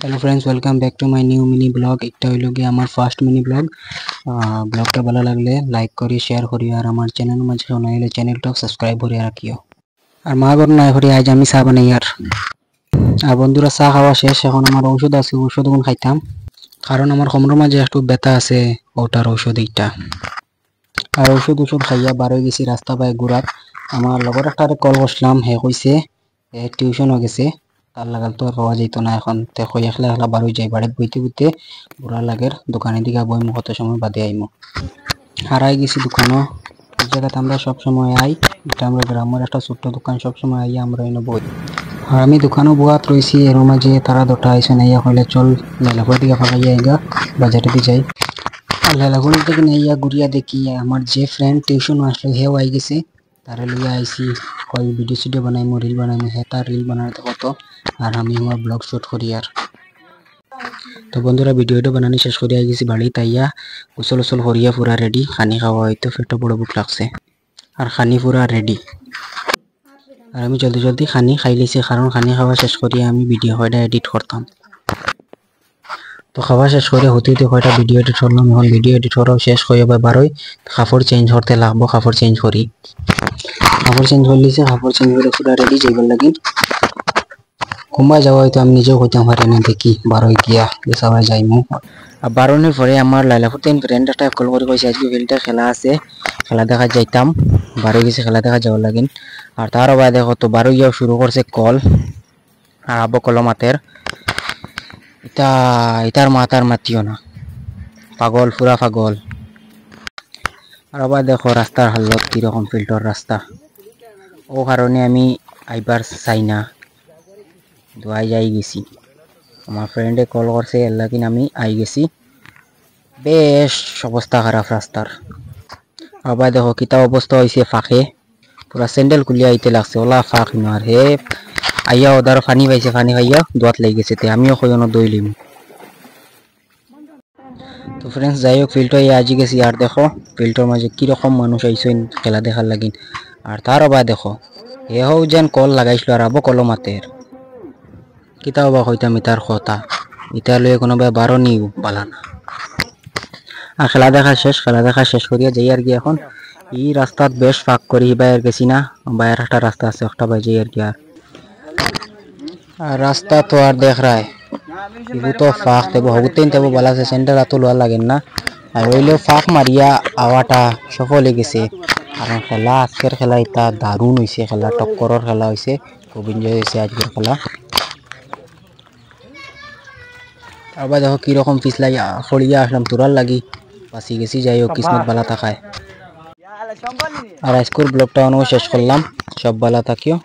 Hello friends, welcome back to my new mini blog. এটা হইল গিয়ে আমার ফার্স্ট মিনি ব্লগ। ব্লগটা ভালো লাগলে লাইক করি, শেয়ার করি, আর আমার চ্যানেল মাঝে শোনা হলে চ্যানেলটা সাবস্ক্রাইব করে রাখিও। আর মা গর নাই করি আজ আমি চা বানাই। আর বন্ধুরা, চা খাওয়া শেষ। এখন আমার ঔষধ আছে, ঔষধ গুণ খাইতাম, কারণ আমার কোমরের মাঝে একটু ব্যথা আছে, ওটার ঔষধ এইটা। আর ঔষধ খাইয়া বার হয়ে গেছি রাস্তা পায় ঘুরাত। আমার লগর একটা কল করছিলাম, হে কইছে টিউশন গেছে, তার লাগাল তো আর পাওয়া যেত না। এখন দেখো একলা একলা বার হয়ে যাই, বাড়িতে বইতে বইতে বুড়া লাগের দোকানের দিকে বইমু, কত সময় বাদে আইমু। হারাই গেছি দোকানও। এই জায়গাতে আমরা সবসময় আই, এটা আমরা গ্রামের একটা ছোট্ট দোকান, সবসময় আইয়া আমরা এনে বই। আর আমি দোকানও বুয়াত রয়েছি, এর মাঝে তারা দুটা আইসে নাইয়া কইলে চল লালাপুর দিকে ফাঁকাইয়া আইগা, বাজারে দিয়ে যাই। আর লালাপুর থেকে নাইয়া ঘুরিয়া দেখি আমার যে ফ্রেন্ড টিউশন আসলো হেও আই গেছে, তারে লইয়া আইসি। কয় ভিডিও সিডিও বানাইমু, রিল বানাইমু। হ্যাঁ, তার রিল বানাতে কত, আর আমি আমার ব্লগ শুট করি। আর তো বন্ধুরা, ভিডিওটা বানানি শেষ করে আই গেছি বাড়ি। তাইয়া গোসল ওসল করিয়া পুরা রেডি, খানি খাওয়া হয়তো পেটে বড় বুক লাগছে, আর খানি পুরা রেডি। আর আমি জলদি জলদি খানি খাই লিছি, কারণ খানি খাওয়া শেষ করিয়া আমি ভিডিও কয়টা এডিট করতাম। তো খাওয়া শেষ করে হতে হতে কয়টা ভিডিও এডিট করলাম। এখন ভিডিও এডিট করাও শেষ হয়ে বারোই কাপড় চেঞ্জ করতে লাগবো। কাপড় চেঞ্জ করি, কাপড় চেঞ্জ করে লিছে, কাপড় চেঞ্জ করে পুরা রেডি যাইবার লাগি। কুম্বাই যাওয়া হয়তো আমি নিজেও হইতাম পারি না, দেখি বারোই গিয়া সবাই যাইমু। আর বারোনের পরে আমার লাইলাপুর তিন ফ্রেন্ড একটা কল করে কইছে আজকে ফিল্ডে খেলা আছে, খেলা দেখা যাইতাম। বারো গেছে খেলা দেখা যাওয়ার লাগিন। আর তারও বাই দেখো তো বারো গিয়াও শুরু করছে কল, আর আবো কলমাতের ইতার মাতার মাতিও না, পাগল পুরা পাগল। আর আবার দেখো রাস্তার হালত কিরকম, ফিল্ডর রাস্তা। ও কারণে আমি আইবার চাই না, দোয়াই যাই গেছি। আমার ফ্রেন্ডে কল করছে, এর লাগিন আমি আই গেছি। বেশ অবস্থা খারাপ রাস্তার। আবার দেখো কিতা অবস্থা হয়েছে, ফাঁকে পুরা স্যান্ডেল খুলিয়া আইতে লাগছে, ওলা ফাঁক আর হে আইয়া ওদার ফানি পাইছে, ফানি খাইয়া দোয়াত লেগে গেছে। আমিও কইনো দই লিম। তো ফ্রেন্ডস, যাই হোক ফিল্ড আজি গেছি। আর দেখো ফিল্ডের মাঝে কিরকম মানুষ আইসেন খেলা দেখার লাগিন। আর তার আবার দেখো এও যেন কল লাগাইছিল, আর আবো কলমাতের কিতাও বা হইতাম ইতার কথা, ইটা লয়ে কোনোবাই বারো নিও বালানা। আর খেলা দেখা শেষ, খেলা দেখা শেষ করিয়া যাই আর কি। এখন এই রাস্তাত বেশ ফাঁক করি বাইর গেছি না, বাইরের একটা রাস্তা আছে, একটা বাই যাই আর কি। আর রাস্তা তো আর দেখ রায় ইবু তো ফাঁক দেবো হগুতেন দেবো বলা আছে, সেন্টার এত লোয়া লাগেন না। আর রইলেও ফাঁক মারিয়া আওয়াটা সফল হয়ে গেছে। কারণ খেলা আজকের খেলা এটা দারুণ হয়েছে, খেলা টক্করের খেলা হয়েছে, খুব এনজয় হয়েছে আজকের খেলা। আবার দেখো কিরকম পিছলাই ফড়িয়া আসলাম তোরার লাগি, বাঁচি গেছি। যাই হোক কিসমত বালা থাকায়। আর আজকের ব্লগটা অনেক শেষ করলাম, সব বালা থাকিও।